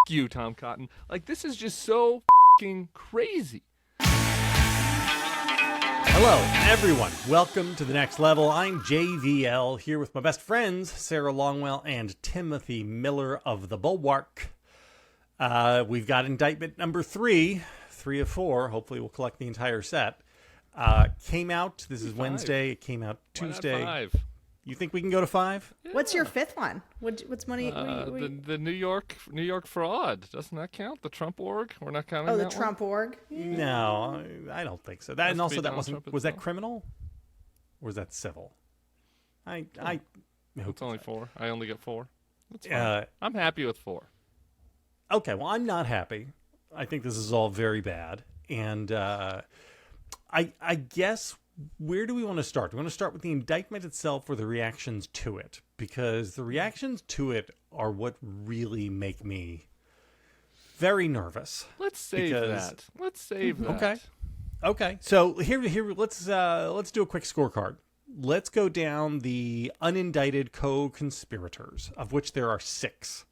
you, Tom Cotton. Like, this is just so crazy. Hello, everyone. Welcome to The Next Level. I'm JVL, here with my best friends, Sarah Longwell and Timothy Miller of the Bulwark. We've got indictment number 3 of 4. Hopefully we'll collect the entire set. Came out, this is Wednesday. It came out Tuesday. Why not 5? You think we can go to 5? Yeah. What's your 5th one? What's money? The New York fraud. Doesn't that count? The Trump org? We're not counting. Oh, the that Trump one? org. No, I don't think so. That, and also that wasn't. Was that well. criminal? Or was that civil? I It's only 4. I only get 4. That's fine. I'm happy with 4. Okay, well, I'm not happy. I think this is all very bad, and I guess. Where do we want to start? Do we want to start with the indictment itself or the reactions to it? Because the reactions to it are what really make me very nervous. Let's save that. Let's save that. Okay. So here. Let's do a quick scorecard. Let's go down the unindicted co-conspirators, of which there are 6.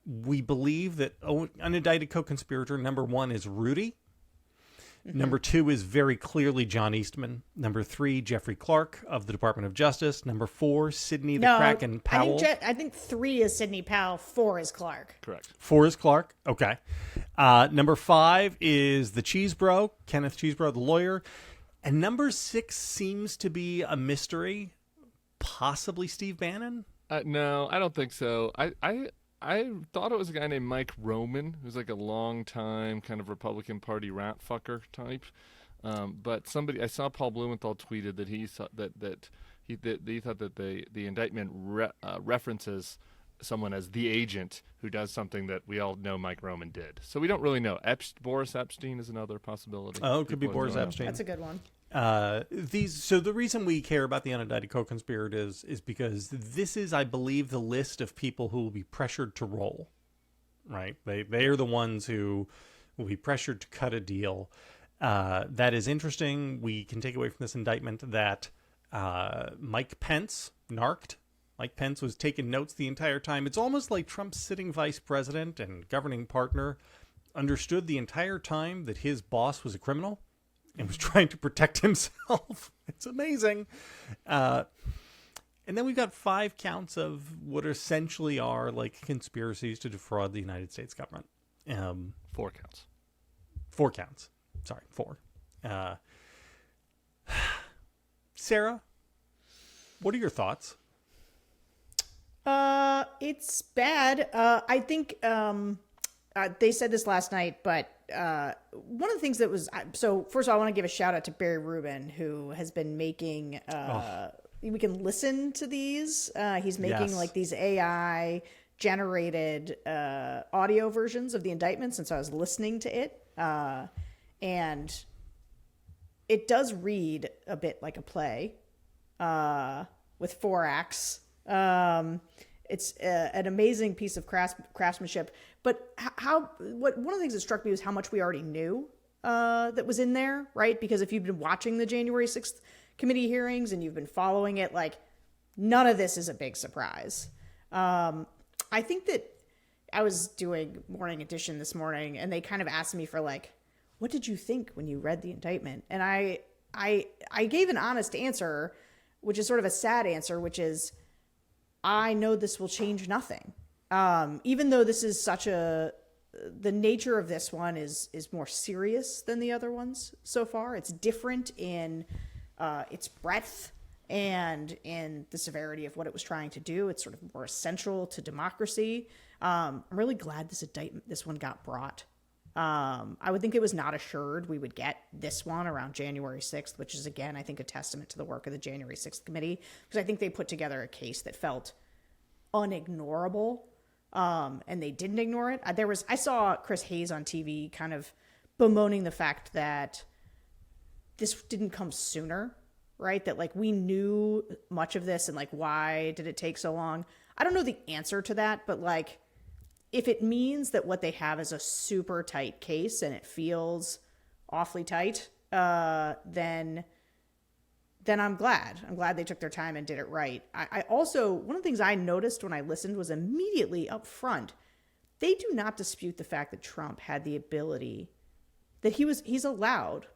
We believe that unindicted co-conspirator number 1 is Rudy. Mm-hmm. Number 2 is very clearly John Eastman. Number 3, Jeffrey Clark of the Department of Justice. Number 4, Sidney the Kraken Powell. I think 3 is Sidney Powell, 4 is Clark. Correct. 4 is Clark. Okay. Number 5 is the Cheese Bro, Kenneth Cheesebro, the lawyer. And number 6 seems to be a mystery, possibly Steve Bannon. No, I don't think so. I thought it was a guy named Mike Roman, who's like a long-time kind of Republican Party rat fucker type. But I saw Paul Blumenthal tweeted that he thought that he thought that the indictment references someone as the agent who does something that we all know Mike Roman did. So we don't really know. Boris Epstein is another possibility. Oh, it could be Boris Epstein. That's a good one. So the reason we care about the unindicted co-conspirators is because this is, I believe, the list of people who will be pressured to roll, right? They are the ones who will be pressured to cut a deal. That is interesting. We can take away from this indictment that Mike Pence, narked. Mike Pence was taking notes the entire time. It's almost like Trump's sitting vice president and governing partner understood the entire time that his boss was a criminal and was trying to protect himself. It's amazing. And then we've got 5 counts of what essentially are like conspiracies to defraud the United States government. 4 counts. 4 counts. Sorry, 4. Sarah, what are your thoughts? It's bad. I think they said this last night, but one of the things that was so. First of all, I want to give a shout out to Barry Rubin, who has been making. We can listen to these. He's making like these AI generated audio versions of the indictment. Since I was listening to it, and it does read a bit like a play with 4 acts. It's an amazing piece of craftsmanship. But one of the things that struck me was how much we already knew that was in there, right? Because if you've been watching the January 6th committee hearings and you've been following it, like none of this is a big surprise. I think that I was doing Morning Edition this morning and they kind of asked me for like, what did you think when you read the indictment? And I gave an honest answer, which is sort of a sad answer, which is, I know this will change nothing. Even though this is the nature of this one is more serious than the other ones so far. It's different in its breadth and in the severity of what it was trying to do. It's sort of more essential to democracy. I'm really glad this one got brought. I would think it was not assured we would get this one around January 6th, which is, again, I think a testament to the work of the January 6th committee, because I think they put together a case that felt unignorable, and they didn't ignore it. I saw Chris Hayes on TV kind of bemoaning the fact that this didn't come sooner, right? That like we knew much of this and like why did it take so long? I don't know the answer to that, but like if it means that what they have is a super tight case and it feels awfully tight, then I'm glad. I'm glad they took their time and did it right. I also, one of the things I noticed when I listened was immediately up front, they do not dispute the fact that Trump had the ability, that he's allowed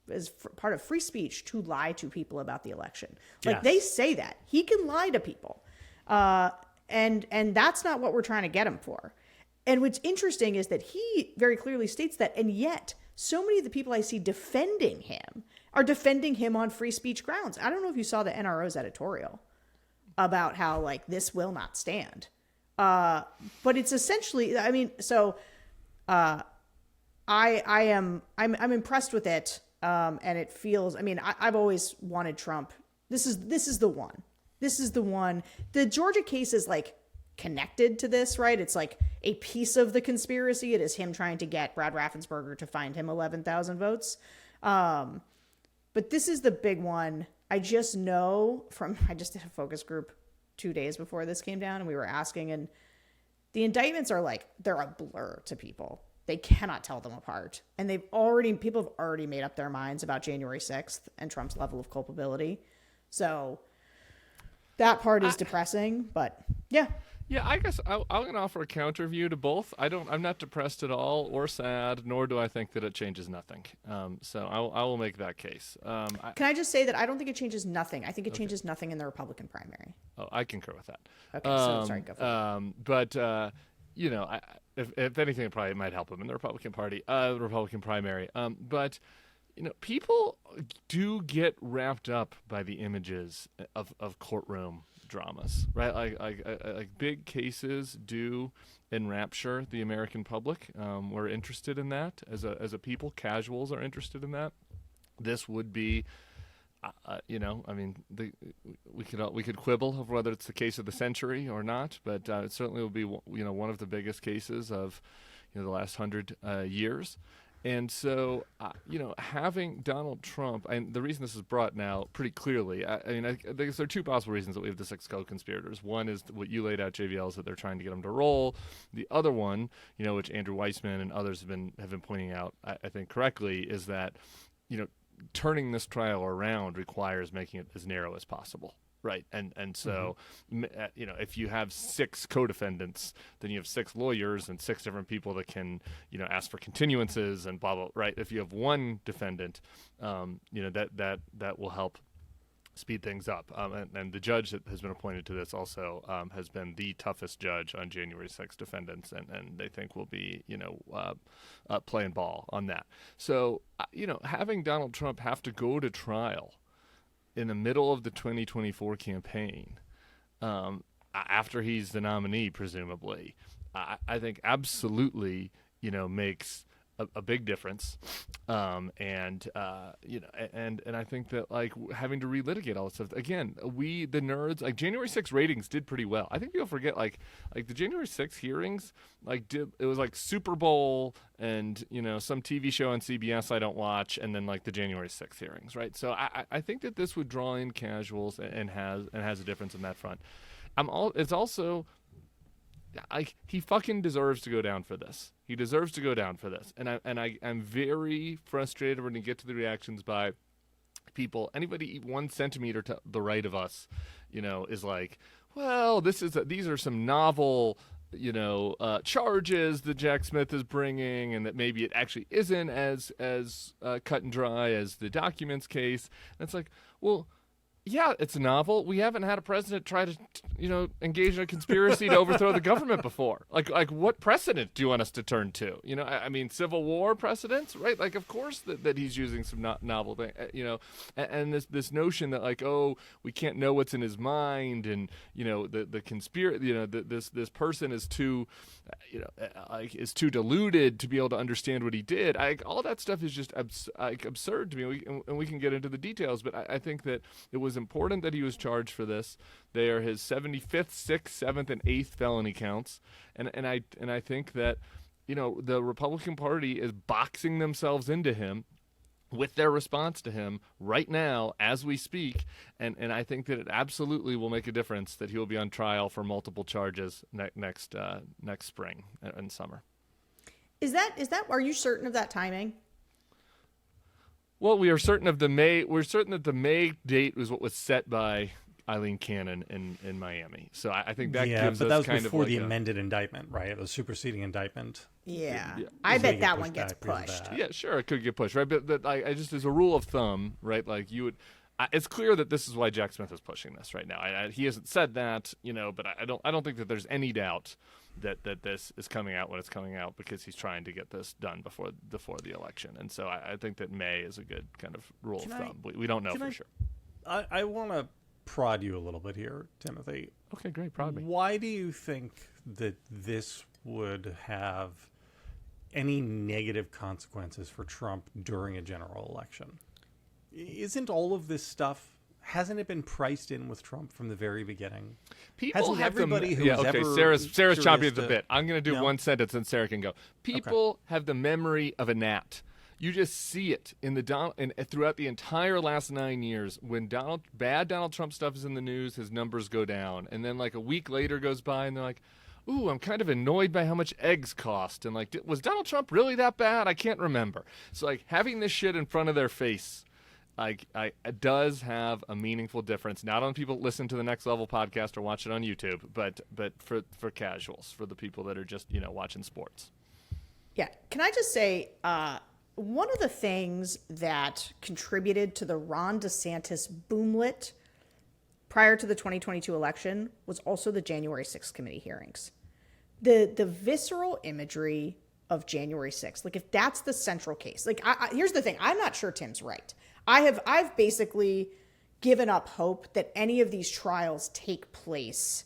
as part of free speech to lie to people about the election. Like, Yes. they say that he can lie to people. And that's not what we're trying to get him for. And what's interesting is that he very clearly states that, and yet so many of the people I see defending him are defending him on free speech grounds. I don't know if you saw the NRO's editorial about how, like, this will not stand. But it's essentially, I mean, so I'm impressed with it. And it feels, I mean, I've always wanted Trump. This is the one. This is the one. The Georgia case is, like, connected to this, right? It's like a piece of the conspiracy. It is him trying to get Brad Raffensperger to find him 11,000 votes. But this is the big one. I just know I just did a focus group 2 days before this came down, and we were asking, and the indictments are like, they're a blur to people. They cannot tell them apart. And people have already made up their minds about January 6th and Trump's level of culpability. So that part is depressing, but yeah. Yeah, I guess I'm going to offer a counter view to both. I'm not depressed at all or sad, nor do I think that it changes nothing. So I will make that case. Can I just say that I don't think it changes nothing. I think it changes nothing in the Republican primary. Oh, I concur with that. Okay, so sorry, go for it. But you know, if anything, it probably might help him in the Republican Party, the Republican primary. But you know, people do get wrapped up by the images of courtroom dramas, right? Like big cases do enrapture the American public. We're interested in that as a people. Casuals are interested in that. This would be, you know, I mean, we could quibble over whether it's the case of the century or not, but it certainly will be, you know, one of the biggest cases of, you know, the last 100 years. And so, you know, having Donald Trump, and the reason this is brought now pretty clearly, I think there are two possible reasons that we have the 6 co-conspirators. One is what you laid out, JVL, is that they're trying to get him to roll. The other one, you know, which Andrew Weissman and others have been pointing out, I think correctly, is that, you know, turning this trial around requires making it as narrow as possible. Right. And so, you know, if you have 6 co-defendants, then you have 6 lawyers and 6 different people that can, you know, ask for continuances and blah, blah. Right. If you have one defendant, you know, that will help speed things up. And the judge that has been appointed to this also has been the toughest judge on January 6 defendants. And they think will be, you know, playing ball on that. So, you know, having Donald Trump have to go to trial in the middle of the 2024 campaign, after he's the nominee, presumably, I think absolutely, you know, makes a big difference. And you know, and I think that, like, having to relitigate all this stuff again, the nerds, like, January 6 ratings did pretty well. I think people forget, like the January 6 hearings, like, it was like Super Bowl and, you know, some TV show on CBS I don't watch, and then, like, the January 6 hearings, right? So I think that this would draw in casuals and has a difference in that front. It's also, he fucking deserves to go down for this. He deserves to go down for this. And I'm very frustrated when you get to the reactions by people. Anybody 1 centimeter to the right of us, you know, is like, well, these are some novel, you know, charges that Jack Smith is bringing, and that maybe it actually isn't as cut and dry as the documents case. And it's like, well, yeah, it's novel. We haven't had a president try to, you know, engage in a conspiracy to overthrow the government before. Like what precedent do you want us to turn to? You know, I mean, Civil War precedents, right? Like, of course that he's using some novel thing, you know, and this notion that, like, oh, we can't know what's in his mind, and, you know, the conspiracy, you know, this person is too, you know, like, is too deluded to be able to understand what he did. All that stuff is just absurd to me. And we can get into the details, but I think that it was important that he was charged for this. They are his 75th, 6th, 7th, and 8th felony counts, and I think that, you know, the Republican Party is boxing themselves into him with their response to him right now as we speak, and I think that it absolutely will make a difference that he will be on trial for multiple charges next spring and summer. Is that? Are you certain of that timing? Well, we are certain of the May. We're certain that the May date was what was set by Eileen Cannon in Miami. So I think that Yeah, gives but us that was kind before of like the amended indictment, right? The superseding indictment. Yeah. Yeah. I It's gonna bet get that one pushed gets back because of pushed. that. Yeah, sure, it could get pushed, right? But I just as a rule of thumb, right? Like you would, it's clear that this is why Jack Smith is pushing this right now. He hasn't said that, but I don't think that there's any doubt that this is coming out when it's coming out because he's trying to get this done before the election. And so I think that May is a good kind of rule of thumb. We don't know for sure. I want to prod you a little bit here, Timothy. Okay, great, prod me. Why do you think that this would have any negative consequences for Trump during a general election? Isn't all of this stuff, hasn't it been priced in with Trump from the very beginning? People Hasn't have everybody who yeah, has okay. ever Sarah's curious chomping at the to- bit. I'm going to do No? one sentence and Sarah can go. People have the memory of a gnat. You just see it in throughout the entire last 9 years. When bad Donald Trump stuff is in the news, his numbers go down, and then like a week later goes by, and they're like, "Ooh, I'm kind of annoyed by how much eggs cost." And like, was Donald Trump really that bad? I can't remember. So like having this shit in front of their face, it does have a meaningful difference. Not on people that listen to the Next Level podcast or watch it on YouTube, but for casuals, for the people that are just watching sports. Yeah. Can I just say, one of the things that contributed to the Ron DeSantis boomlet prior to the 2022 election was also the January 6th committee hearings. The visceral imagery of January 6th, like if that's the central case, like here's the thing, I'm not sure Tim's right. I've basically given up hope that any of these trials take place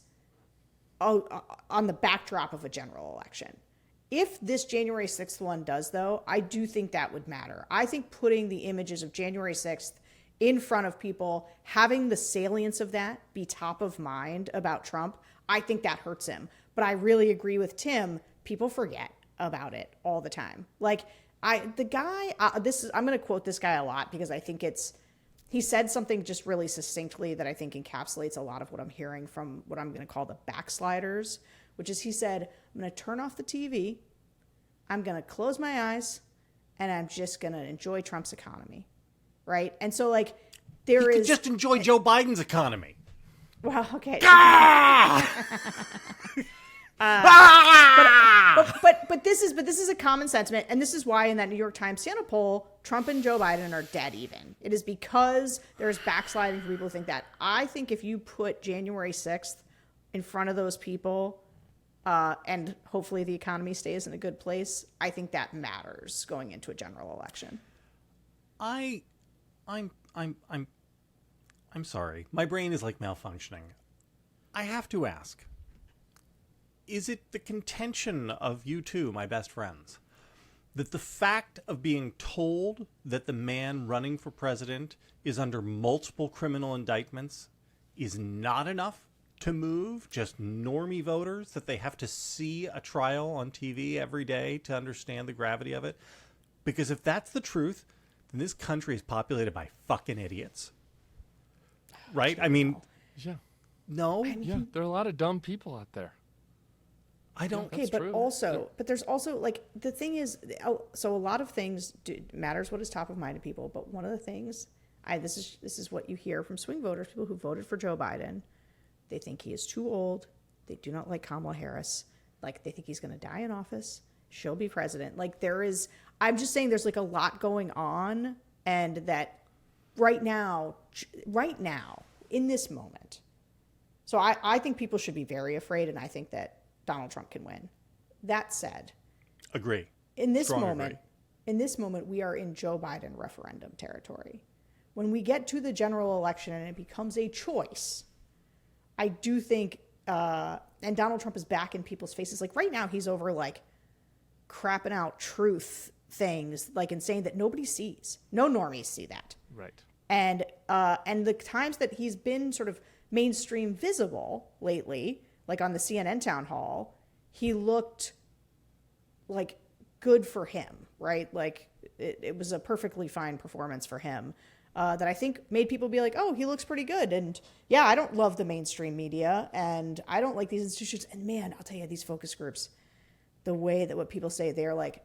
on the backdrop of a general election. If this January 6th one does, though, I do think that would matter. I think putting the images of January 6th in front of people, having the salience of that be top of mind about Trump, I think that hurts him. But I really agree with Tim. People forget about it all the time. Like I'm going to quote this guy a lot because I think he said something just really succinctly that I think encapsulates a lot of what I'm hearing from what I'm going to call the backsliders, which is he said, I'm going to turn off the TV, I'm going to close my eyes, and I'm just going to enjoy Trump's economy, right? And so, like, You could just enjoy Joe Biden's economy. Well, okay. Ah! But this is a common sentiment, and this is why in that New York Times Santa poll, Trump and Joe Biden are dead even. It is because there's backsliding for people who think that. I think if you put January 6th in front of those people, and hopefully the economy stays in a good place, I think that matters going into a general election. I'm sorry. My brain is like malfunctioning. I have to ask. Is it the contention of you two, my best friends, that the fact of being told that the man running for president is under multiple criminal indictments is not enough to move just normie voters, that they have to see a trial on TV every day to understand the gravity of it? Because if that's the truth, then this country is populated by fucking idiots. Right? I mean, Yeah, no, yeah. There are a lot of dumb people out there. I don't. Okay, but true. also, but there's also like the thing is, so a lot of things matters what is top of mind to people. But one of the things, this is what you hear from swing voters, people who voted for Joe Biden. They think he is too old. They do not like Kamala Harris. Like they think he's going to die in office. She'll be president. Like I'm just saying there's like a lot going on, and that right now, in this moment. So I think people should be very afraid, and I think that Donald Trump can win. That said, Agree. in this Strong moment, agree. we are in Joe Biden referendum territory. When we get to the general election and it becomes a choice, I do think, and Donald Trump is back in people's faces. Like right now, he's over like crapping out truth things, like and saying that nobody sees. No normies see that. Right. And the times that he's been sort of mainstream visible lately, like on the CNN town hall, he looked like good for him, right? Like it was a perfectly fine performance for him that I think made people be like, oh, he looks pretty good. And yeah, I don't love the mainstream media and I don't like these institutions. And man, I'll tell you, these focus groups, the way that what people say, they're like,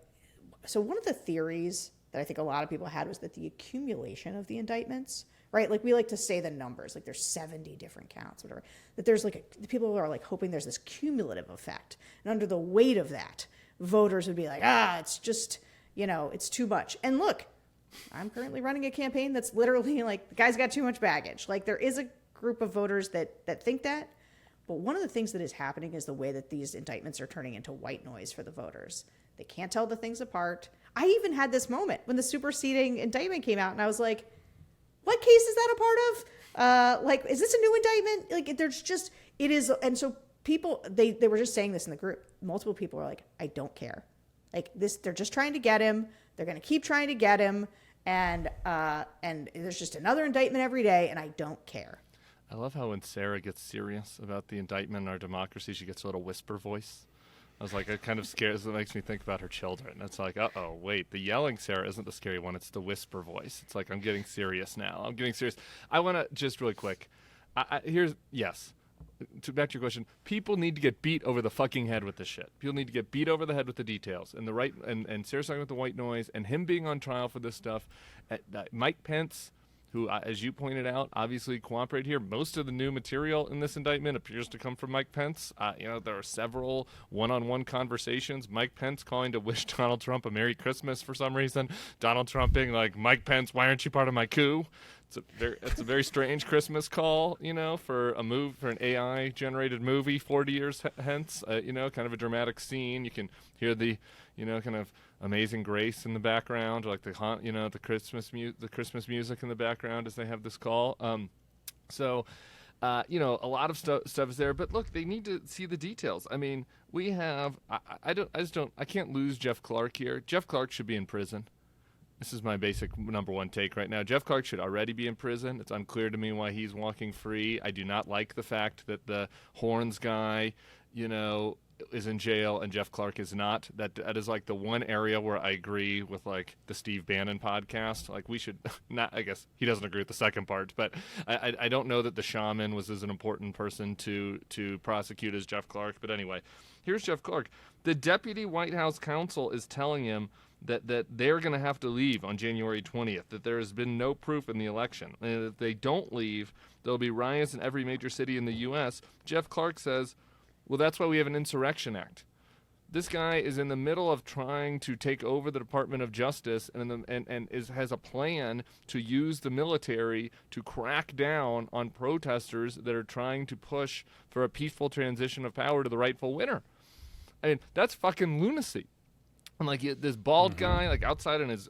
so one of the theories that I think a lot of people had was that the accumulation of the indictments right? Like we like to say the numbers, like there's 70 different counts, whatever. That there's the people are like hoping there's this cumulative effect, and under the weight of that, voters would be like, it's just, it's too much. And look, I'm currently running a campaign that's literally like the guy's got too much baggage. Like there is a group of voters that think that. But one of the things that is happening is the way that these indictments are turning into white noise for the voters. They can't tell the things apart. I even had this moment when the superseding indictment came out, and I was like, what case is that a part of? Is this a new indictment? Like, there's just, it is. And so people, they were just saying this in the group. Multiple people were like, I don't care. Like this, they're just trying to get him. They're going to keep trying to get him. And there's just another indictment every day, and I don't care. I love how when Sarah gets serious about the indictment in our democracy, she gets a little whisper voice. I was like, it kind of scares. It makes me think about her children. It's like, wait, the yelling Sarah isn't the scary one. It's the whisper voice. It's like, I'm getting serious now. I'm getting serious. I want to just really quick. Back to your question. People need to get beat over the fucking head with this shit. People need to get beat over the head with the details. And and Sarah's talking about the white noise and him being on trial for this stuff. Mike Pence, who, as you pointed out, obviously cooperated here. Most of the new material in this indictment appears to come from Mike Pence. There are several one-on-one conversations. Mike Pence calling to wish Donald Trump a Merry Christmas for some reason. Donald Trump being like, Mike Pence, why aren't you part of my coup? It's a very strange Christmas call, for an AI-generated movie 40 years hence. Kind of a dramatic scene. You can hear the, kind of Amazing Grace in the background, or like the Christmas music in the background as they have this call. A lot of stuff is there, but look, they need to see the details. I mean, we have, I can't lose Jeff Clark here. Jeff Clark should be in prison. This is my basic number one take right now. Jeff Clark should already be in prison. It's unclear to me why he's walking free. I do not like the fact that the Horns guy, is in jail and Jeff Clark is not. That is like the one area where I agree with like the Steve Bannon podcast. Like we should not, I guess he doesn't agree with the second part, but I don't know that the shaman was as an important person to prosecute as Jeff Clark. But anyway, here's Jeff Clark. The deputy White House counsel is telling him that they're going to have to leave on January 20th, that there has been no proof in the election. And if they don't leave, there'll be riots in every major city in the U.S. Jeff Clark says, well, that's why we have an Insurrection Act. This guy is in the middle of trying to take over the Department of Justice has a plan to use the military to crack down on protesters that are trying to push for a peaceful transition of power to the rightful winner. I mean, that's fucking lunacy. And like this bald guy, like outside in his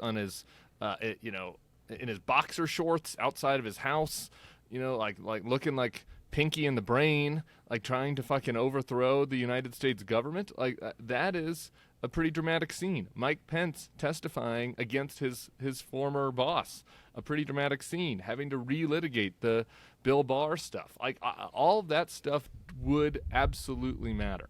boxer shorts outside of his house, like looking like Pinky in the Brain, like trying to fucking overthrow the United States government. Like that is a pretty dramatic scene. Mike Pence testifying against his former boss, a pretty dramatic scene. Having to relitigate the Bill Barr stuff, like all of that stuff would absolutely matter.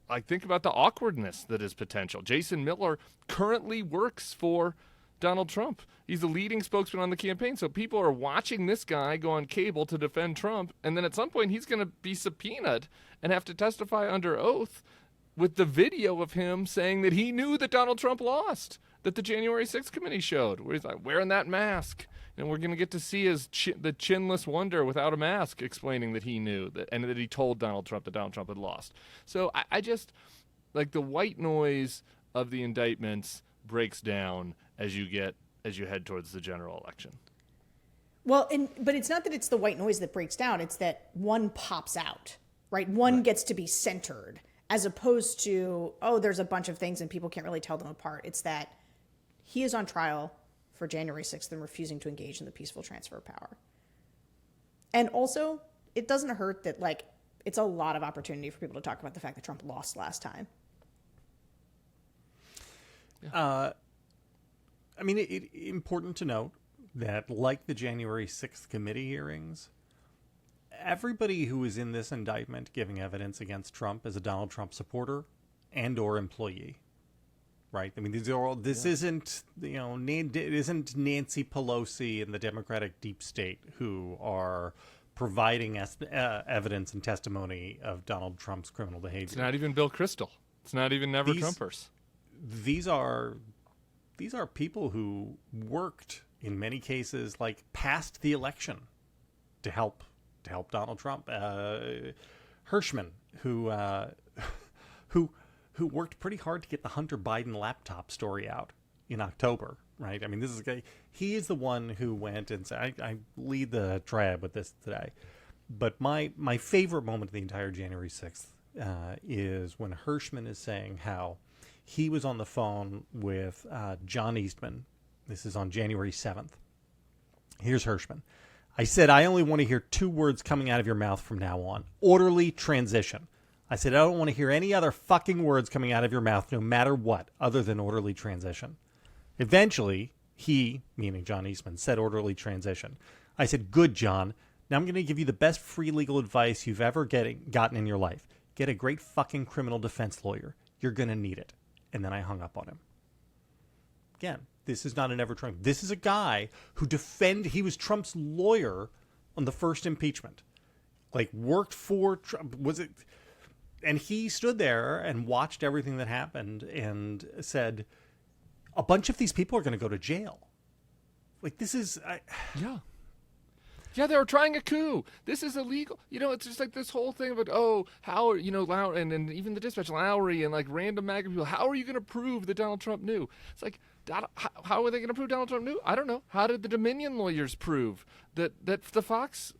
Like, think about the awkwardness that is potential. Jason Miller currently works for Donald Trump. He's the leading spokesman on the campaign. So people are watching this guy go on cable to defend Trump. And then at some point, he's going to be subpoenaed and have to testify under oath with the video of him saying that he knew that Donald Trump lost, that the January 6th committee showed, where he's like wearing that mask. And we're going to get to see the chinless wonder without a mask explaining that he knew and that he told Donald Trump that Donald Trump had lost. So I just, like, the white noise of the indictments breaks down as you head towards the general election. Well, but it's not that it's the white noise that breaks down. It's that one pops out, right? One gets to be centered as opposed to, there's a bunch of things and people can't really tell them apart. It's that he is on trial for January 6th and refusing to engage in the peaceful transfer of power. And also, it doesn't hurt that, like, it's a lot of opportunity for people to talk about the fact that Trump lost last time. Yeah. It's important to note that, like the January 6th committee hearings, everybody who is in this indictment giving evidence against Trump is a Donald Trump supporter and or employee. Right. I mean, these are all. This isn't, it isn't Nancy Pelosi and the Democratic deep state who are providing us evidence and testimony of Donald Trump's criminal behavior. It's not even Bill Kristol. It's not even Never Trumpers. These are people who worked in many cases, like passed the election to help Donald Trump. Hirschman, who worked pretty hard to get the Hunter Biden laptop story out in October, right? I mean, this is a guy, he is the one who went and said, I lead the triad with this today. But my favorite moment of the entire January 6th is when Hirschman is saying how he was on the phone with John Eastman. This is on January 7th. Here's Hirschman. I said, I only want to hear 2 words coming out of your mouth from now on. Orderly transition. I said, I don't want to hear any other fucking words coming out of your mouth, no matter what, other than orderly transition. Eventually, he, meaning John Eastman, said orderly transition. I said, good, John. Now I'm going to give you the best free legal advice you've ever gotten in your life. Get a great fucking criminal defense lawyer. You're going to need it. And then I hung up on him. Again, this is not an ever-Trump. This is a guy who he was Trump's lawyer on the first impeachment. Like, worked for Trump. And he stood there and watched everything that happened and said, a bunch of these people are going to go to jail. Like, this is... Yeah, they were trying a coup. This is illegal. It's just like this whole thing about, Howard, Lowry, and even the dispatch, Lowry, and like random MAGA people. How are you going to prove that Donald Trump knew? It's like, how are they going to prove Donald Trump knew? I don't know. How did the Dominion lawyers prove that the Fox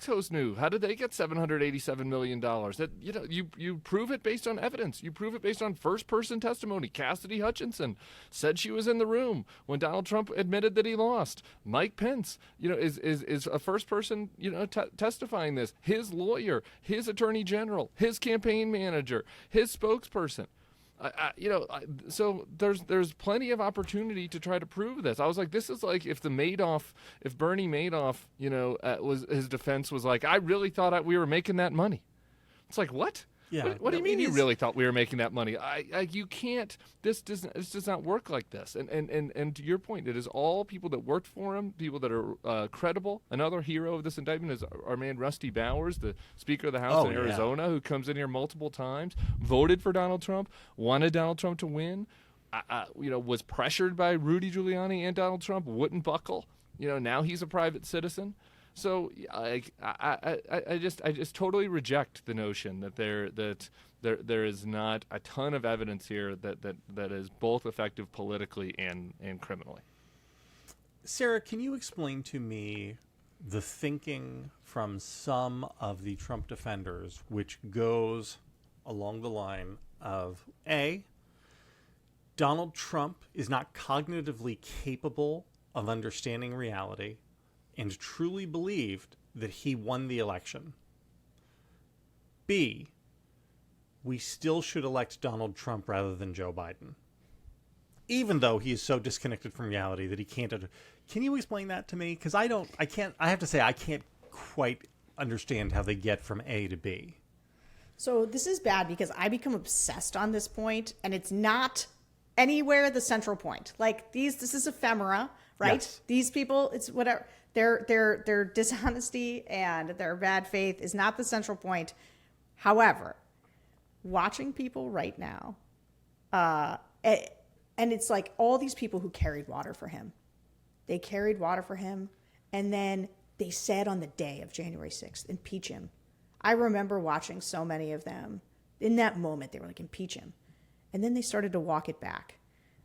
host knew? How did they get $787 million? That you prove it based on evidence. You prove it based on first-person testimony. Cassidy Hutchinson said she was in the room when Donald Trump admitted that he lost. Mike Pence, is a first person, testifying this. His lawyer, his attorney general, his campaign manager, his spokesperson. So there's plenty of opportunity to try to prove this. I was like, this is like if Bernie Madoff, was his defense was like, I really thought we were making that money. It's like, what? Yeah. What do you mean you really thought we were making that money? You can't. This does not work like this. And to your point, it is all people that worked for him, people that are credible. Another hero of this indictment is our man Rusty Bowers, the Speaker of the House in Arizona, who comes in here multiple times, voted for Donald Trump, wanted Donald Trump to win, was pressured by Rudy Giuliani and Donald Trump, wouldn't buckle. Now he's a private citizen. So I just totally reject the notion that there is not a ton of evidence here that is both effective politically and criminally. Sarah, can you explain to me the thinking from some of the Trump defenders, which goes along the line of A, Donald Trump is not cognitively capable of understanding reality and truly believed that he won the election. B, we still should elect Donald Trump rather than Joe Biden, even though he is so disconnected from reality that he can't. Can you explain that to me? Because I have to say, I can't quite understand how they get from A to B. So this is bad because I become obsessed on this point, and it's not anywhere the central point. Like this is ephemera, right? Yes. These people, it's whatever. Their dishonesty and their bad faith is not the central point. However, watching people right now, and it's like all these people who carried water for him. They carried water for him, and then they said on the day of January 6th, impeach him. I remember watching so many of them. In that moment, they were like, impeach him. And then they started to walk it back.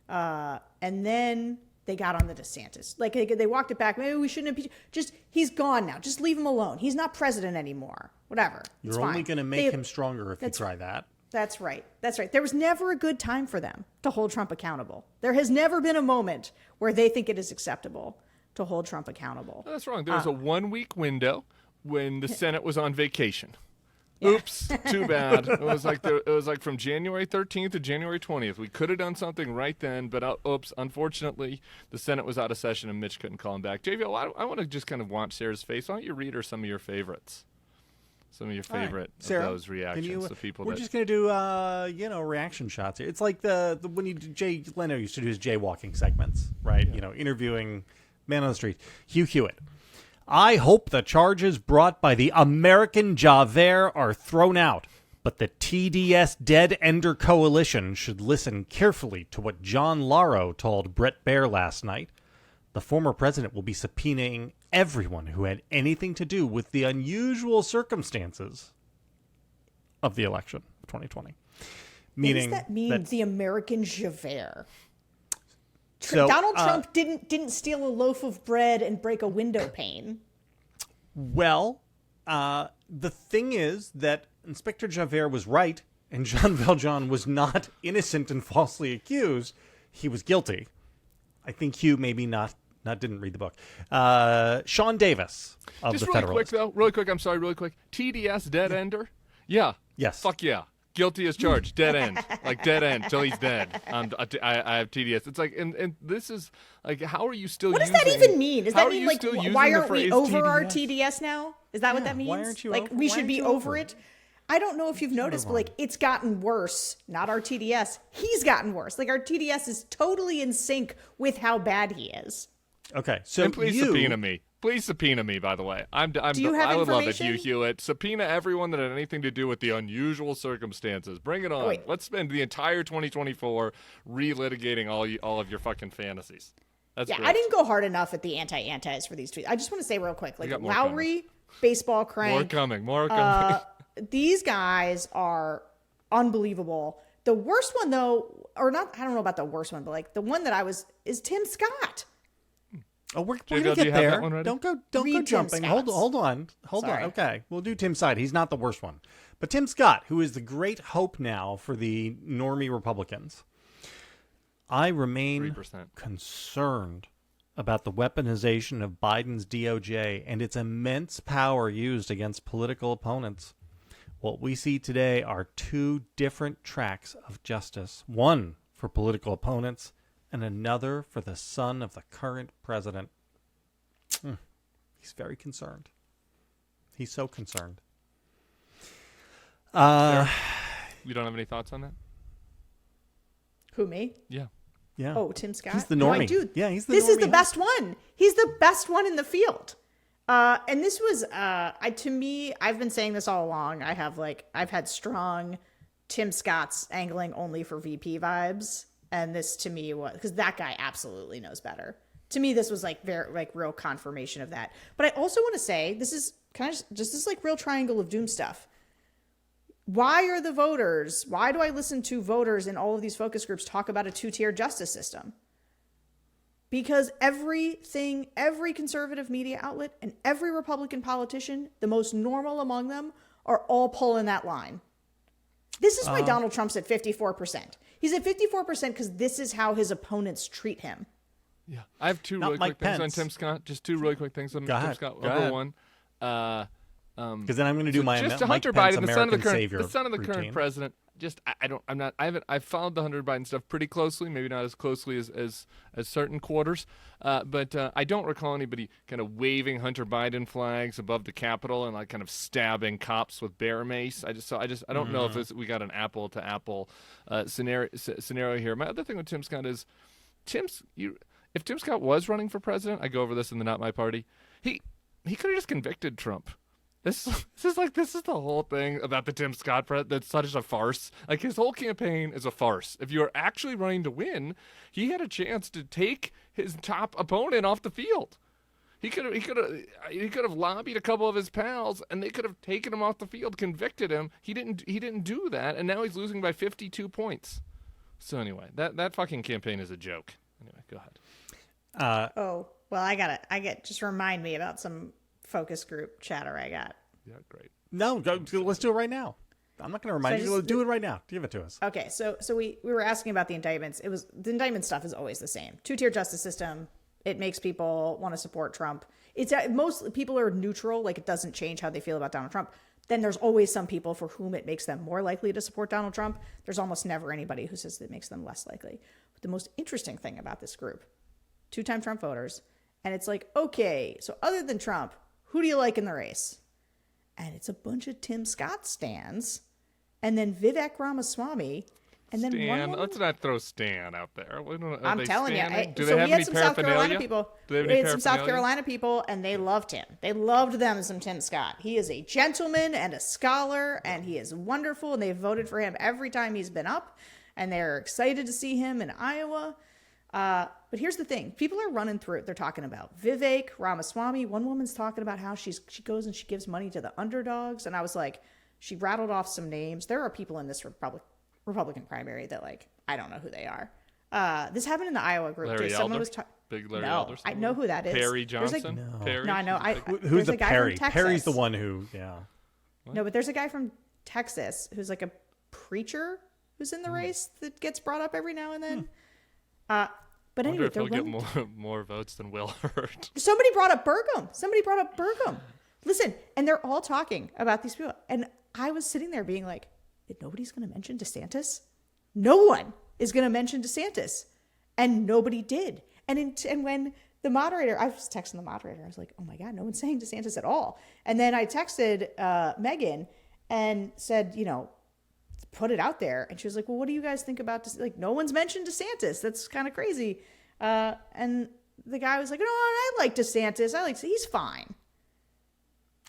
And then they got on the DeSantis. Like, they walked it back. Maybe we shouldn't impeach. Just, he's gone now. Just leave him alone. He's not president anymore. Whatever. You're only going to make him stronger if you try that. That's right. That's right. There was never a good time for them to hold Trump accountable. There has never been a moment where they think it is acceptable to hold Trump accountable. No, that's wrong. There was a 1-week window when the Senate was on vacation. Yeah. Oops, too bad. It was like from January 13th to January 20th. We could have done something right then, but oops, unfortunately, the Senate was out of session and Mitch couldn't call him back. JVL, I want to just kind of watch Sarah's face. Why don't you read her some of your favelites? Some of your favorite of Sarah, those reactions. We're just going to do, reaction shots here. It's like the when Jay Leno used to do his jaywalking segments, right? Yeah. Interviewing man on the street. Hugh Hewitt. I hope the charges brought by the American Javert are thrown out, but the TDS Dead Ender Coalition should listen carefully to what John Lauro told Brett Baer last night. the former president will be subpoenaing everyone who had anything to do with the unusual circumstances of the election of 2020. Meaning what does that mean? that, The American Javert. so, Donald Trump didn't steal a loaf of bread and break a window pane. well, the thing is that Inspector Javert was right, and Jean Valjean was not innocent and falsely accused. He was guilty. I think Hugh maybe not didn't read the book. Sean Davis of Just the really Federalist. quick, though. Really quick. I'm sorry, really quick. TDS, dead ender? Yeah. Yes. Fuck yeah. Guilty as charged. Dead end. Like, dead end till he's dead. I have TDS. It's like, and this is, like, how are you still What does using... that even mean? Does how that are mean, you like, still using why the aren't we phrase over our TDS? TDS now? Is that what that means? why aren't you like, over- we why should be aren't you over over it? I don't know if you've noticed, but, like, it's gotten worse. Not our TDS. He's gotten worse. Like, our TDS is totally in sync with how bad he is. Okay, so And please you... subpoena me. Please subpoena me, by the way. Do you have I would love it, information? Hugh Hewitt. Subpoena everyone that had anything to do with the unusual circumstances. Bring it on. wait. Let's spend the entire 2024 relitigating all of your fucking fantasies. That's Yeah, great. I didn't go hard enough at the anti-antis for these tweets. I just want to say real quick, like, got more Lowry, baseball More crank, coming. More coming. these guys are unbelievable. The worst one, though, or not, I don't know about the worst one, but, like, the one that is Tim Scott. Oh, we're JW, gonna do you get have there. that one ready? Don't go Read Tim jumping. Hold Scott's. on. Sorry. Okay, we'll do Tim Side. He's not the worst one, but Tim Scott, who is the great hope now for the normie Republicans. I remain 3%. concerned about the weaponization of Biden's DOJ and its immense power used against political opponents. What we see today are two different tracks of justice, one for political opponents and another for the son of the current president. He's very concerned. He's so concerned. You don't have any thoughts on that? Who, me? Yeah. Yeah. Oh, Tim Scott? He's the No, I normie. do. Yeah, he's the This is normie the host. best one. He's the best one in the field. And this was, to me, I've been saying this all along. I've had strong Tim Scott's angling only for VP vibes. And this to me was, because that guy absolutely knows better. To me, this was like very, like real confirmation of that. But I also want to say, this is kind of just this like real triangle of doom stuff. Why do I listen to voters in all of these focus groups talk about a two-tier justice system? Because every conservative media outlet and every Republican politician, the most normal among them, are all pulling that line. This is why Donald Trump's at 54%. He's at 54% because this is how his opponents treat him. Yeah. I have two Not really Mike quick things on Pence. Tim Scott. Just two really quick things on Go Tim ahead. Scott. Go Number ahead. one. Because then I'm going to do my Just Mike Hunter Pence Biden, the son of American the current, savior the son of the current routine. president. Just I've followed the Hunter Biden stuff pretty closely, maybe not as closely as certain quarters, but I don't recall anybody kind of waving Hunter Biden flags above the Capitol and like kind of stabbing cops with bear mace. I don't know if we got an apple to apple scenario here. My other thing with Tim Scott is if Tim Scott was running for president, I go over this in the Not My Party. He could have just convicted Trump. This is the whole thing about the Tim Scott that's such a farce. Like his whole campaign is a farce. If you're actually running to win, he had a chance to take his top opponent off the field. He could have lobbied a couple of his pals, and they could have taken him off the field, convicted him. He didn't do that, and now he's losing by 52 points. So anyway, that fucking campaign is a joke. Anyway, go ahead. Just remind me about some focus group chatter I got. Yeah, great. No, let's do it right now. I'm not going to remind you. Do it right now. Give it to us. Okay, so we were asking about the indictments. The indictment stuff is always the same. Two-tier justice system. It makes people want to support Trump. Most people are neutral. Like it doesn't change how they feel about Donald Trump. Then there's always some people for whom it makes them more likely to support Donald Trump. There's almost never anybody who says it makes them less likely. But the most interesting thing about this group, two-time Trump voters, and it's like, okay, so other than Trump, who do you like in the race? And it's a bunch of Tim Scott stans, and then Vivek Ramaswamy, and then Stan, one. let's not throw Stan out there. I'm telling you. Do So they have we had any some South Carolina paraphernalia? people. Do they have We any had some South paraphernalia? Carolina people, and they loved him. They loved them some Tim Scott. He is a gentleman and a scholar, and he is wonderful, and they voted for him every time he's been up, and they're excited to see him in Iowa. But here's the thing. People are running through it. They're talking about Vivek Ramaswamy. One woman's talking about how she goes and she gives money to the underdogs. And I was like, she rattled off some names. There are people in this Republican primary that, like, I don't know who they are. This happened in the Iowa group, Larry too. Elder? Someone was Big Larry no, Elder. I know who that is. Perry There's Johnson? No. Perry? No, I know. Who's there's the a guy Perry? from Texas. Perry's the one who, yeah. No, but there's a guy from Texas who's like a preacher who's in the race that gets brought up every now and then. But I wonder anyway, if he'll get more votes than Will Hurt. somebody brought up Burgum. Listen, and they're all talking about these people. And I was sitting there being like, nobody's going to mention DeSantis? No one is going to mention DeSantis. And nobody did. And when the moderator, I was texting the moderator, I was like, oh my God, no one's saying DeSantis at all. And then I texted Megan and said, put it out there. And she was like, well, what do you guys think about this? Like, no one's mentioned DeSantis. That's kind of crazy. And the guy was like, no, I like DeSantis. He's fine.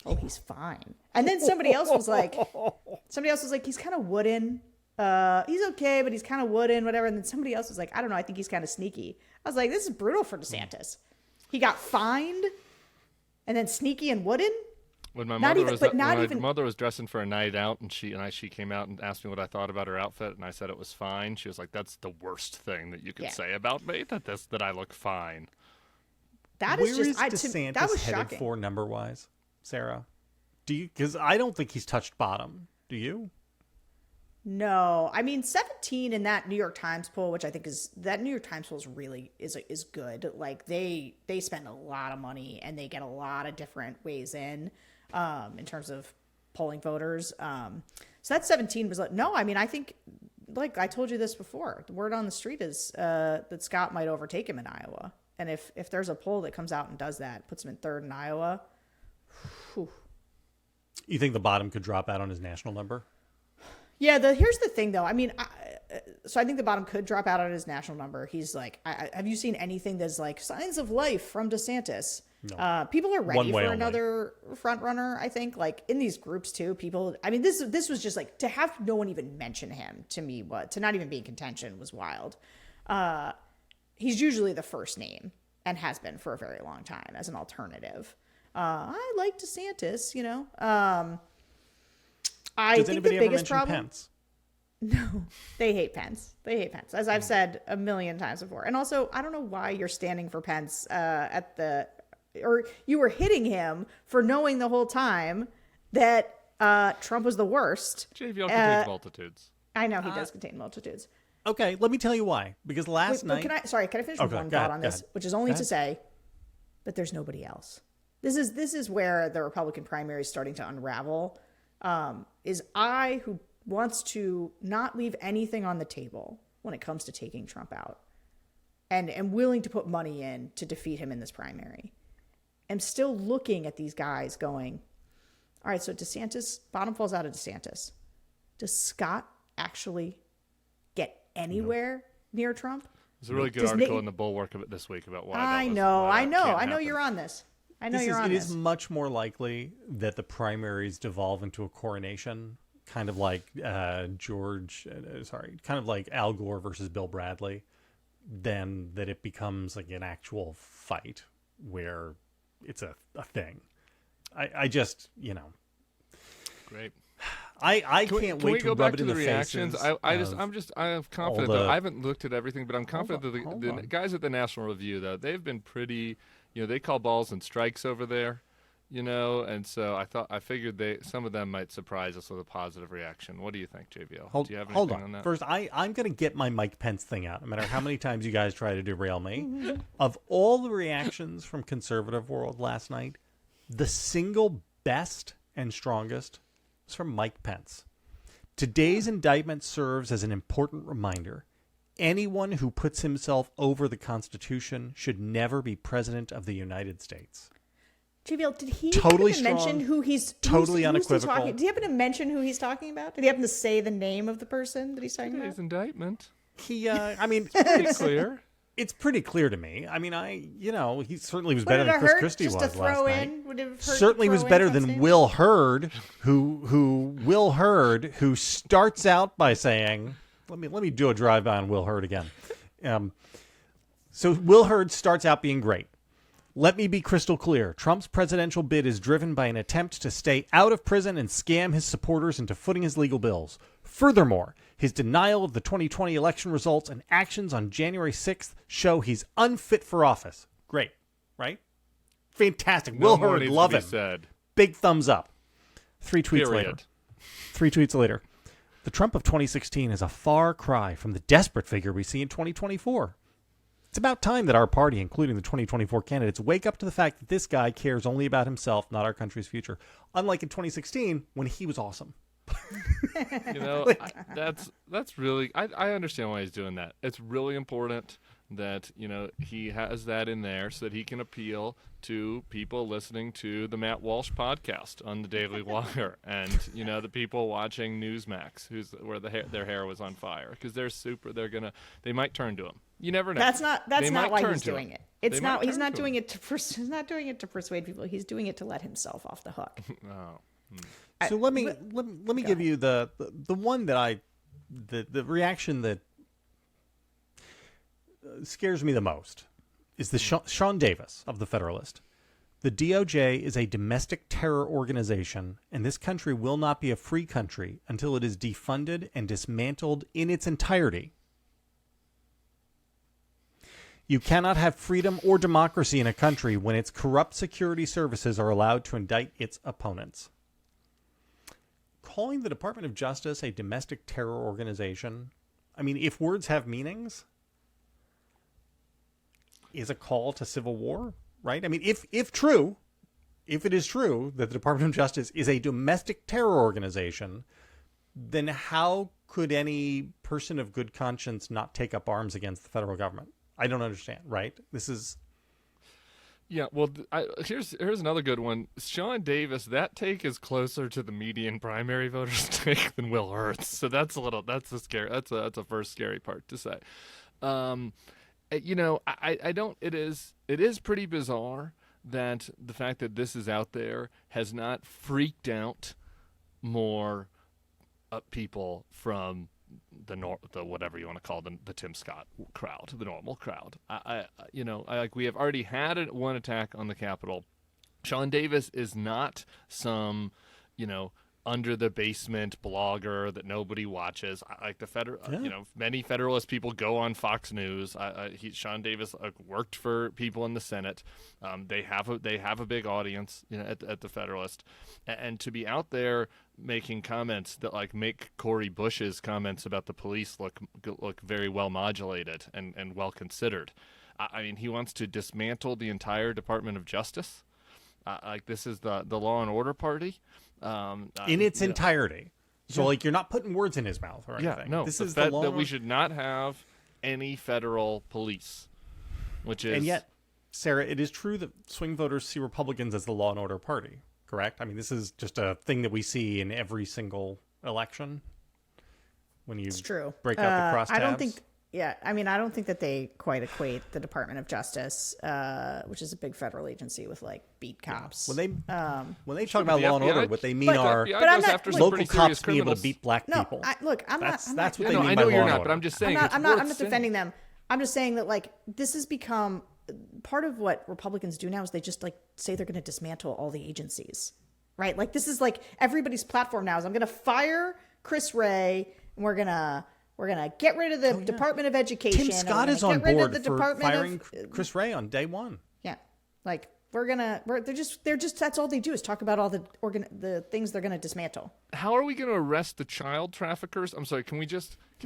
Oh, he's fine. And then somebody else was like, he's kind of wooden. He's okay, but he's kind of wooden, whatever. And then somebody else was like, I don't know, I think he's kind of sneaky. I was like, this is brutal for DeSantis. He got fined and then sneaky and wooden. When my Not mother even- was but when not my even- mother was dressing for a night out, and she came out and asked me what I thought about her outfit, and I said it was fine. She was like, "That's the worst thing that you could Yeah. say about me. That I look fine." That Where is just, DeSantis that was headed shocking. for number-wise, Sarah? Do you? Because I don't think he's touched bottom. Do you? No, I mean 17 in that New York Times poll, which I think that New York Times poll is good. Like they spend a lot of money and they get a lot of different ways in terms of polling voters. So that 17 was like, no, I mean I think, like I told you this before, the word on the street is that Scott might overtake him in Iowa, and if there's a poll that comes out and does that, puts him in third in Iowa. Whew. You think the bottom could drop out on his national number? Yeah, here's the thing, though. I mean, I think the bottom could drop out on his national number. He's like, have you seen anything that's like signs of life from DeSantis? No. People are ready One way for only. another front runner. I think, like in these groups too. People, I mean, this was just like to have no one even mention him to me. To not even be in contention was wild. He's usually the first name and has been for a very long time as an alternative. I like DeSantis, I Does think the anybody ever biggest mention problem. Pence? No, they hate Pence. As I've said a million times before. And also, I don't know why you're standing for Pence or you were hitting him for knowing the whole time that Trump was the worst. JVL contains multitudes. I know he does contain multitudes. Okay, let me tell you why. Because last But night, can I finish with Okay, one go thought ahead, on go this, ahead. which is only Go to say, but there's nobody else. This is where the Republican primary is starting to unravel. Is I who wants to not leave anything on the table when it comes to taking Trump out and am willing to put money in to defeat him in this primary. I'm still looking at these guys going, all right, so DeSantis, bottom falls out of DeSantis. Does Scott actually get anywhere near Trump? There's a really good Does article Nick- in the Bulwark of it this week about why. I that was, know why that can't I know happen. you're on this. I know it you're on this. is much more likely that the primaries devolve into a coronation, kind of like kind of like Al Gore versus Bill Bradley, than that it becomes like an actual fight where it's a thing. I just, Great. I Can can't we wait to go rub back it to in the the reactions? faces I'm confident. the- Though. I haven't looked at everything, but I'm confident hold that on. the guys at the National Review, though, they've been pretty. They call balls and strikes over there, and so I figured some of them might surprise us with a positive reaction. What do you think, JVL? Do you have Hold anything on. on that? First, I'm going to get my Mike Pence thing out, no matter how many times you guys try to derail me. Of all the reactions from conservative world last night, the single best and strongest was from Mike Pence. Today's indictment serves as an important reminder. Anyone who puts himself over the Constitution should never be president of the United States. JVL, did he Totally happen to mention strong, who he's totally who's he unequivocal. talking? Did he happen to mention who he's talking about? Did he happen to say the name of the person that he's talking about? Today's indictment. He, I mean, Pretty clear. it's pretty clear to me. I mean, he certainly was Would better it than have Chris hurt Christie just was to last throw night. in? Would it have hurt to Certainly was throw in better Trump's than name? Will Hurd, who starts out by saying, "Let me do a drive-by on Will Hurd again." So Will Hurd starts out being great. Let me be crystal clear. Trump's presidential bid is driven by an attempt to stay out of prison and scam his supporters into footing his legal bills. Furthermore, his denial of the 2020 election results and actions on January 6th show he's unfit for office. Great, right? Fantastic. No Will more Hurd, needs love to be him. said. Big thumbs up. 3 tweets later. Period. 3 tweets later. The Trump of 2016 is a far cry from the desperate figure we see in 2024. It's about time that our party, including the 2024 candidates, wake up to the fact that this guy cares only about himself, not our country's future. Unlike in 2016, when he was awesome. You know, that's really, I understand why he's doing that. It's really important that, you know, he has that in there so that he can appeal to people listening to the Matt Walsh podcast on the Daily Wire and, you know, the people watching Newsmax where their hair was on fire because they might turn to him. You never know. That's not why he's doing it. It's not. He's not doing him. it he's not doing it to persuade people. He's doing it to let himself off the hook. Oh. So let me give you the one that the reaction that scares me the most is the Sean Davis of the Federalist. The DOJ is a domestic terror organization, and this country will not be a free country until it is defunded and dismantled in its entirety. You cannot have freedom or democracy in a country when its corrupt security services are allowed to indict its opponents. Calling the Department of Justice a domestic terror organization, I mean, if words have meanings, is a call to civil war, right? I mean, if it is true that the Department of Justice is a domestic terror organization, then how could any person of good conscience not take up arms against the federal government? I don't understand, right? This is... Yeah, well, here's another good one. Sean Davis, that take is closer to the median primary voters take than Will Hurt's. So that's a first scary part to say. You know, I don't. It is pretty bizarre that the fact that this is out there has not freaked out more people from the whatever you want to call them, the Tim Scott crowd, the normal crowd. We have already had one attack on the Capitol. Sean Davis is not some, you know, under the basement blogger that nobody watches. Many Federalist people go on Fox News. Sean Davis worked for people in the Senate. They have a big audience, you know, at the Federalist, and to be out there making comments that like make Cori Bush's comments about the police look very well modulated and well considered. I mean, he wants to dismantle the entire Department of Justice. This is the Law and Order Party. In its entirety. So, you're not putting words in his mouth or anything. Yeah, no. This is the law that we should not have any federal police, which is... And yet, Sarah, it is true that swing voters see Republicans as the Law and Order Party, correct? I mean, this is just a thing that we see in every single election when you It's true. break out the crosstabs. I don't think... Yeah, I mean, I don't think that they quite equate the Department of Justice, which is a big federal agency, with like beat cops. When they talk about law and order, what they mean are I'm not, local cops being able to beat black no, people. I'm That's not. what they mean I by know law you're and not, order. but I'm just saying. I'm not defending them. I'm just saying that like this has become part of what Republicans do now is they just like say they're going to dismantle all the agencies, right? Like this is like everybody's platform now is I'm going to fire Chris Wray and we're gonna get rid of the Department of Education. Tim Scott is on board for firing Chris Wray on day one. Yeah, like they're just that's all they do is talk about all the things they're gonna dismantle. How are we going to arrest the child traffickers? I'm sorry. Can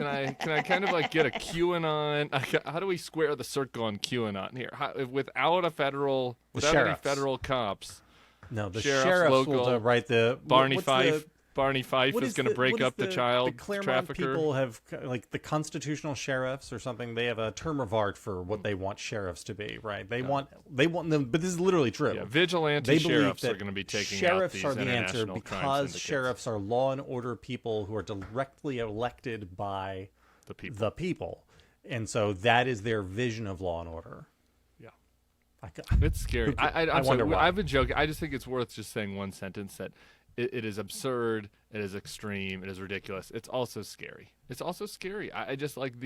I kind of like get a QAnon? How do we square the circle on QAnon here? Without any federal cops? No, the sheriffs local, will write the Barney Fife is going to break up the child the Claremont trafficker. People have like the constitutional sheriffs or something. They have a term of art for what they want sheriffs to be, right? They want them, but this is literally true. Yeah, vigilante sheriffs are going to be taking sheriffs out these are the answer international crime because syndicates. sheriffs are law and order people who are directly elected by the people, and so that is their vision of law and order. Yeah, it's scary. I'm wonder sorry. why. I've been joking. I just think it's worth just saying one sentence that. It is absurd. It is extreme. It is ridiculous. It's also scary. I just like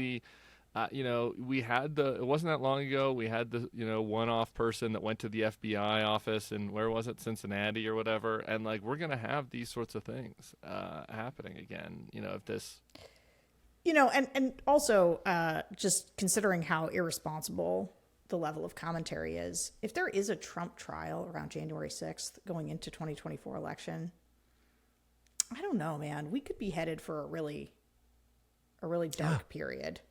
We had it wasn't that long ago, we had the, one-off person that went to the FBI office and where was it, Cincinnati or whatever. And like, we're going to have these sorts of things happening again, if this. And also just considering how irresponsible the level of commentary is, if there is a Trump trial around January 6th going into 2024 election, I don't know, man, we could be headed for a really dark period.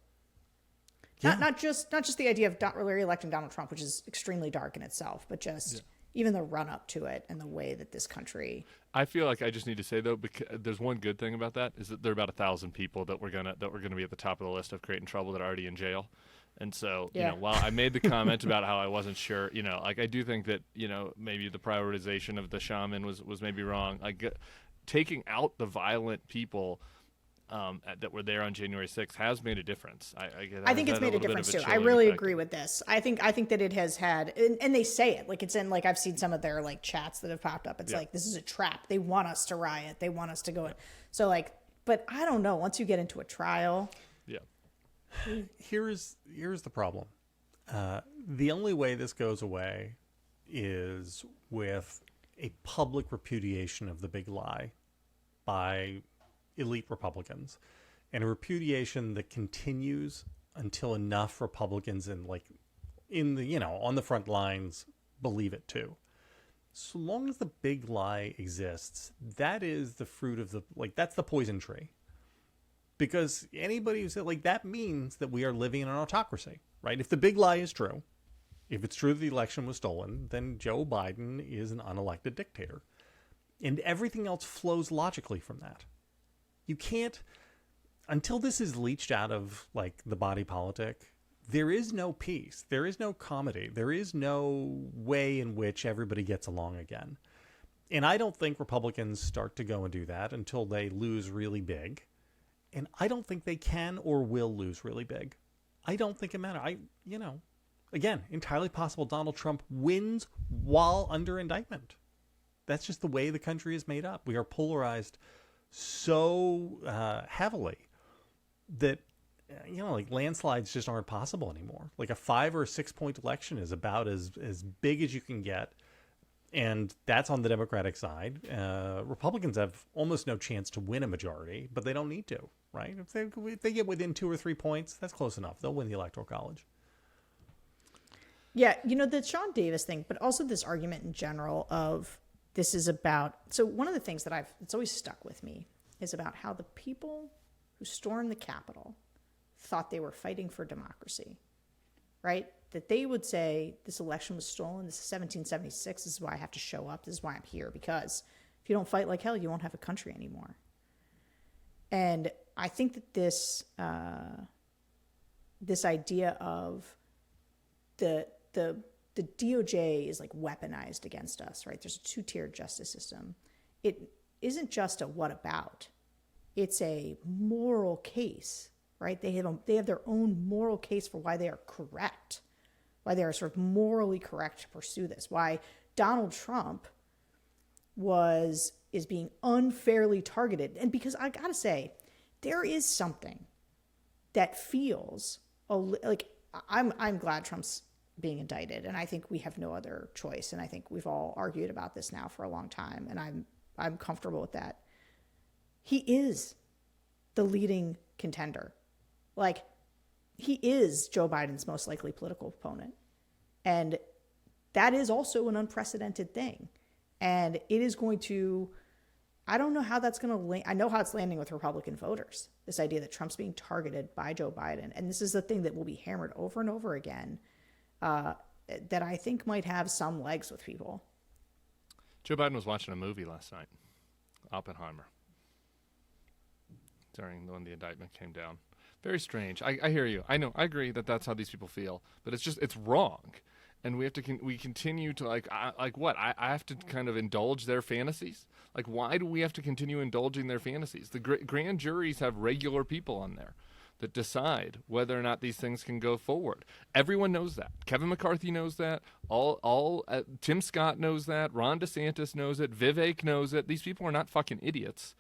Yeah. Not just the idea of re-electing Donald Trump, which is extremely dark in itself, but just even the run up to it and the way that this country. I feel like I just need to say though, because there's one good thing about that is that there are about 1,000 people that we're gonna be at the top of the list of creating trouble that are already in jail. And so, while I made the comment about how I wasn't sure, like I do think that, maybe the prioritization of the shaman was maybe wrong. Like taking out the violent people that were there on January 6th has made a difference. I think it's made a difference too. I really agree with this. I think that it has had, and they say it, like it's in, like I've seen some of their like chats that have popped up. It's like, this is a trap. They want us to riot. They want us to go in. So like, but I don't know. Once you get into a trial. Yeah. Here's the problem. The only way this goes away is with a public repudiation of the big lie by elite Republicans, and a repudiation that continues until enough Republicans on the front lines believe it too. So long as the big lie exists, that is the fruit of that's the poison tree. Because anybody who said that means that we are living in an autocracy, right? If the big lie is true, if it's true that the election was stolen, then Joe Biden is an unelected dictator. And everything else flows logically from that. You can't, until this is leached out of the body politic, there is no peace. There is no comedy. There is no way in which everybody gets along again. And I don't think Republicans start to go and do that until they lose really big. And I don't think they can or will lose really big. I don't think it matters. Again, entirely possible Donald Trump wins while under indictment. That's just the way the country is made up. We are polarized so heavily that landslides just aren't possible anymore. Like a 5 or a 6 point election is about as big as you can get, and that's on the Democratic side. Republicans have almost no chance to win a majority, but they don't need to, right? If they get within 2 or 3 points, that's close enough. They'll win the Electoral College. Yeah, the Sean Davis thing, but also this argument in general of this is about. So one of the things that it's always stuck with me is about how the people who stormed the Capitol thought they were fighting for democracy, right? That they would say this election was stolen. This is 1776. This is why I have to show up. This is why I'm here, because if you don't fight like hell, you won't have a country anymore. And I think that this idea of the DOJ is weaponized against us, right? There's a 2-tiered justice system. It isn't just a what about. It's a moral case, right? They have their own moral case for why they are correct, why they are sort of morally correct to pursue this, why Donald Trump is being unfairly targeted. And because I gotta say, there is something that feels I'm glad Trump's being indicted, and I think we have no other choice, and I think we've all argued about this now for a long time, and I'm comfortable with that. He is the leading contender. He is Joe Biden's most likely political opponent, and that is also an unprecedented thing, and it is going to, I don't know how that's going to land. I know how it's landing with Republican voters, this idea that Trump's being targeted by Joe Biden, and this is the thing that will be hammered over and over again, that I think might have some legs with people. Joe Biden was watching a movie last night, Oppenheimer, when the indictment came down. Very strange. I hear you. I know. I agree that that's how these people feel, but it's wrong, and we have to we continue to what? I have to kind of indulge their fantasies. Why do we have to continue indulging their fantasies? The grand juries have regular people on there that decide whether or not these things can go forward. Everyone knows that. Kevin McCarthy knows that. Tim Scott knows that. Ron DeSantis knows it. Vivek knows it. These people are not fucking idiots.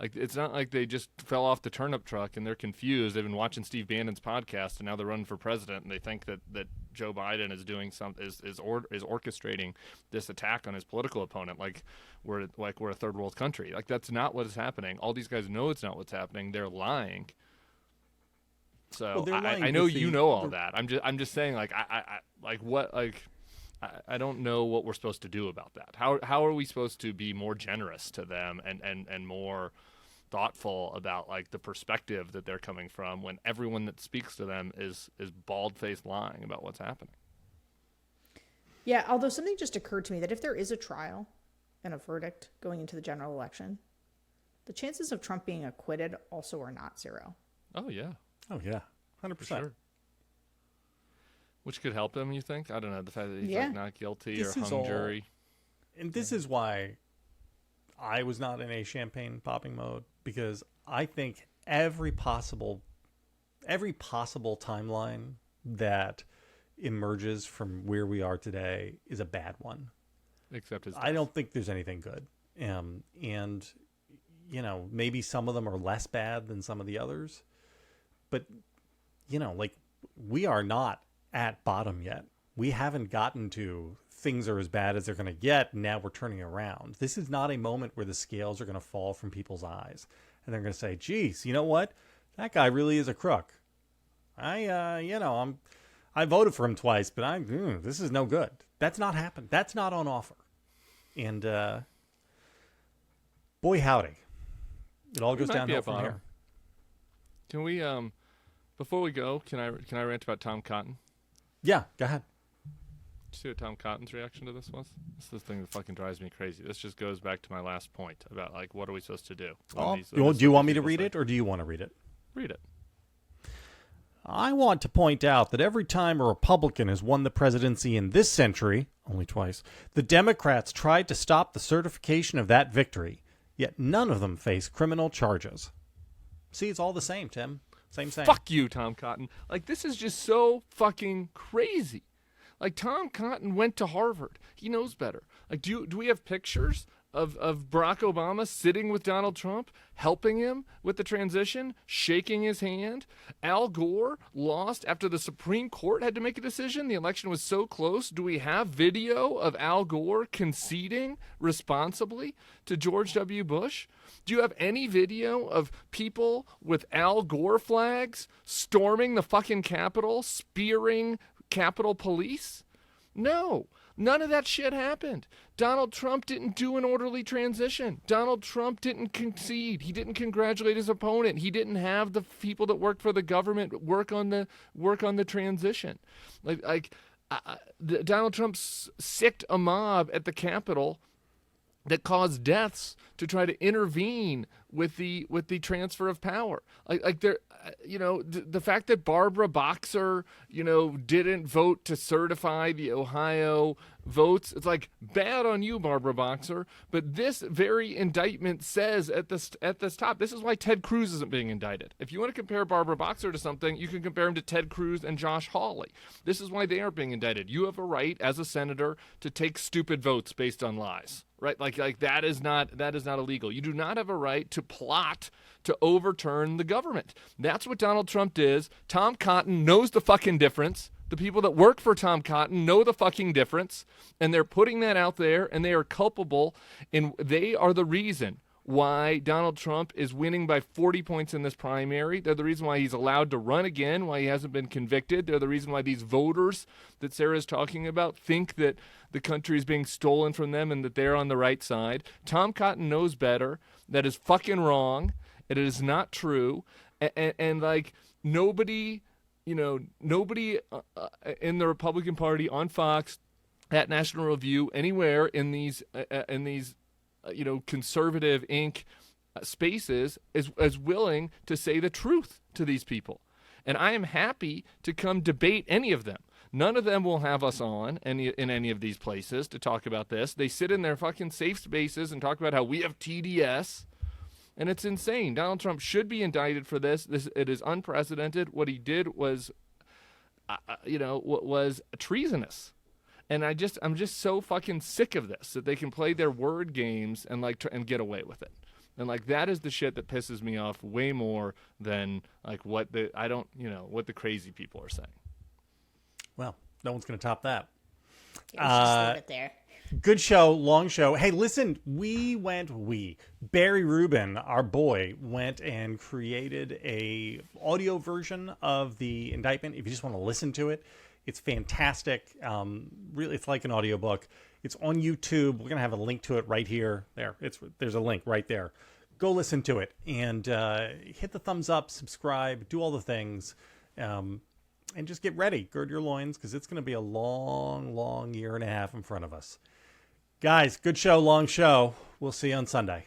Like, it's not like they just fell off the turnip truck and they're confused. They've been watching Steve Bannon's podcast and now they're running for president and they think that Joe Biden is doing is orchestrating this attack on his political opponent like we're a third world country. Like, that's not what is happening. All these guys know it's not what's happening. They're lying. So I know you know all that. I'm just saying, like, I don't know what we're supposed to do about that. How are we supposed to be more generous to them and more thoughtful about, like, the perspective that they're coming from when everyone that speaks to them is bald-faced lying about what's happening? Yeah, although something just occurred to me that if there is a trial and a verdict going into the general election, the chances of Trump being acquitted also are not zero. Oh, yeah. Oh, yeah. 100%. Sure. Which could help him, you think? I don't know. The fact that he's like not guilty or hung jury. And this is why I was not in a champagne popping mode, because I think every possible timeline that emerges from where we are today is a bad one. Except his death. I don't think there's anything good. And, you know, maybe some of them are less bad than some of the others. But, you know, like, we are not at bottom yet. We haven't gotten to things are as bad as they're going to get. And now we're turning around. This is not a moment where the scales are going to fall from people's eyes. And they're going to say, geez, you know what? That guy really is a crook. I voted for him twice, but this is no good. That's not happened. That's not on offer. And boy, howdy. It all goes downhill from here. Can we, before we go, can I rant about Tom Cotton? Yeah, go ahead. Did you see what Tom Cotton's reaction to this was? This is the thing that fucking drives me crazy. This just goes back to my last point about, like, what are we supposed to do? Do you want me to read it, or do you want to read it? Read it. I want to point out that every time a Republican has won the presidency in this century, only twice, the Democrats tried to stop the certification of that victory, yet none of them face criminal charges. See, it's all the same, Tim. Same. Fuck you, Tom Cotton. Like, this is just so fucking crazy. Like, Tom Cotton went to Harvard. He knows better. Like, do we have pictures of Barack Obama sitting with Donald Trump, helping him with the transition, shaking his hand? Al Gore lost after the Supreme Court had to make a decision. The election was so close. Do we have video of Al Gore conceding responsibly to George W. Bush? Do you have any video of people with Al Gore flags storming the fucking Capitol, spearing Capitol Police? No. None of that shit happened. Donald Trump didn't do an orderly transition. Donald Trump didn't concede. He didn't congratulate his opponent. He didn't have the people that worked for the government work on the transition. Donald Trump sicked a mob at the Capitol that caused deaths to try to intervene with the transfer of power. The fact that Barbara Boxer, didn't vote to certify the Ohio votes, it's like, bad on you, Barbara Boxer. But this very indictment says at this top, this is why Ted Cruz isn't being indicted. If you want to compare Barbara Boxer to something, you can compare him to Ted Cruz and Josh Hawley. This is why they aren't being indicted. You have a right as a senator to take stupid votes based on lies. Right, like that is not illegal. You do not have a right to plot to overturn the government. That's what Donald Trump is. Tom Cotton knows the fucking difference. The people that work for Tom Cotton know the fucking difference, and they're putting that out there, and they are culpable, and they are the reason why Donald Trump is winning by 40 points in this primary. They're the reason why he's allowed to run again, why he hasn't been convicted. They're the reason why these voters that Sarah's talking about think that the country is being stolen from them and that they're on the right side. Tom Cotton knows better. That is fucking wrong. It is not true. And like, nobody in the Republican Party, on Fox, at National Review, anywhere in these conservative Inc. spaces is willing to say the truth to these people. And I am happy to come debate any of them. None of them will have us on in any of these places to talk about this. They sit in their fucking safe spaces and talk about how we have TDS. And it's insane. Donald Trump should be indicted for this. It is unprecedented. What he did was, was treasonous. And I'm just so fucking sick of this, that they can play their word games and and get away with it. And like that is the shit that pisses me off way more than like what the crazy people are saying. Well, no one's going to top that. Yeah, let's just leave it there. Good show, long show. Hey, listen, Barry Rubin, our boy, went and created a audio version of the indictment. If you just want to listen to it, it's fantastic. Really, it's like an audiobook. It's on YouTube. We're going to have a link to it right here. There's a link right there. Go listen to it and hit the thumbs up, subscribe, do all the things. And just get ready. Gird your loins, because it's going to be a long, long year and a half in front of us. Guys, good show, long show. We'll see you on Sunday.